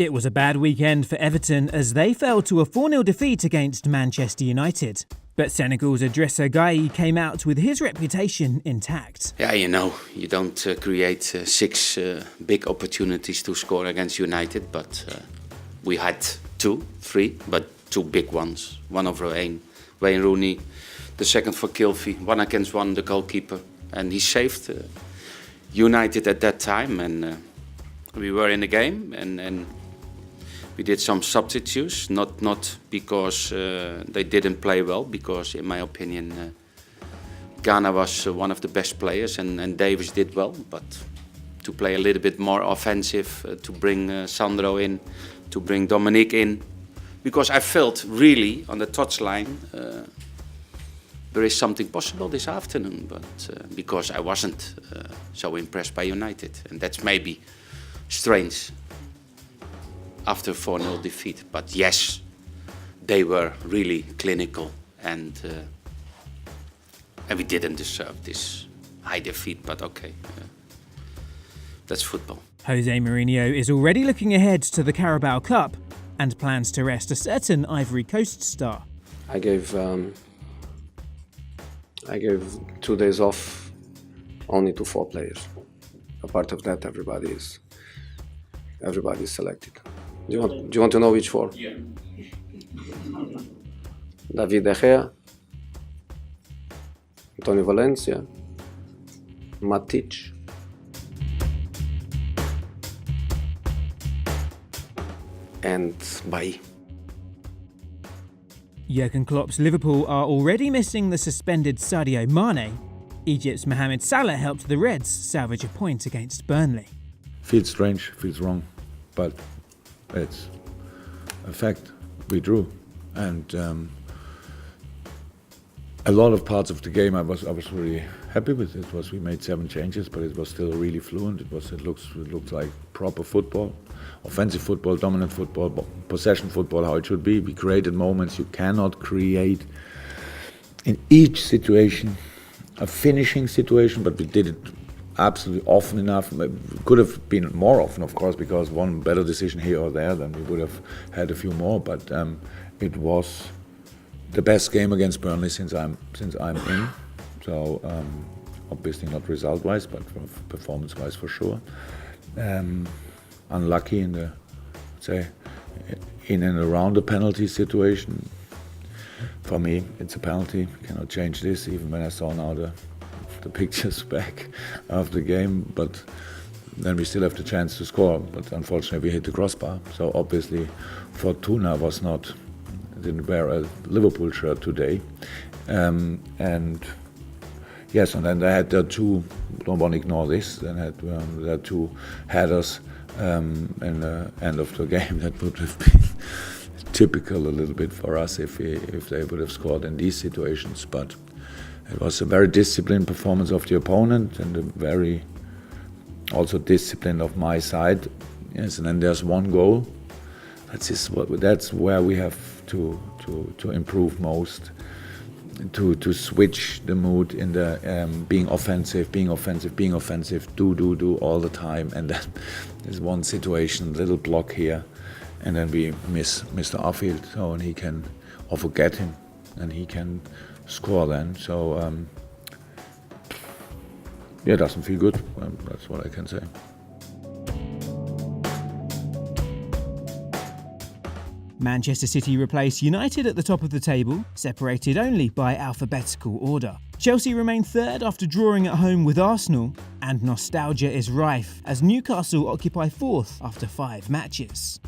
It was a bad weekend for Everton as they fell to a 4-0 defeat against Manchester United. But Senegal's Idrissa Gueye came out with his reputation intact. Yeah, you don't create six big opportunities to score against United, but we had three, but two big ones. One over Wayne Rooney, the second for Kilfie, one against one, the goalkeeper. And he saved United at that time, and we were in the game, and we did some substitutes, not because they didn't play well, because in my opinion Ghana was one of the best players and Davis did well, but to play a little bit more offensive, to bring Sandro in, to bring Dominic in, because I felt really on the touchline there is something possible this afternoon, but because I wasn't so impressed by United, and that's maybe strange after 4-0 defeat. But yes, they were really clinical, and we didn't deserve this high defeat, but okay, that's football. Jose Mourinho is already looking ahead to the Carabao Cup and plans to rest a certain Ivory Coast star. I gave 2 days off only to 4 players. Apart of that, everybody is selected. Do you want to know which 4? Yeah. David De Gea, Antonio Valencia, Matic, and Bailly. Jurgen Klopp's Liverpool are already missing the suspended Sadio Mane. Egypt's Mohamed Salah helped the Reds salvage a point against Burnley. Feels strange, feels wrong, but it's a fact. We drew, and a lot of parts of the game I was really happy with. We made 7 changes, but it was still really fluent. It looked like proper football, offensive football, dominant football, possession football, how it should be. We created moments. You cannot create in each situation a finishing situation, but we did it absolutely often enough. It could have been more often, of course, because one better decision here or there, then we would have had a few more. But it was the best game against Burnley since I'm in. So obviously not result-wise, but performance-wise for sure. Unlucky in the, say, in and around the penalty situation. For me, it's a penalty. Cannot change this, even when I saw now the pictures back after the game. But then we still have the chance to score. But unfortunately, we hit the crossbar. So obviously, Fortuna didn't wear a Liverpool shirt today. And yes, and then they had their 2. Don't want to ignore this. Then had their 2 headers in the end of the game. That would have been typical a little bit for us if they would have scored in these situations. But it was a very disciplined performance of the opponent and a very also disciplined of my side. Yes, and then there's 1 goal. That's where we have to improve most. To switch the mood in the being offensive, do all the time, and then there's one situation, little block here, and then we miss Mr. Arfield, so and he can, or forget him, and he can score then. So yeah, it doesn't feel good. That's what I can say. Manchester City replace United at the top of the table, separated only by alphabetical order. Chelsea remain third after drawing at home with Arsenal, and nostalgia is rife as Newcastle occupy fourth after 5 matches.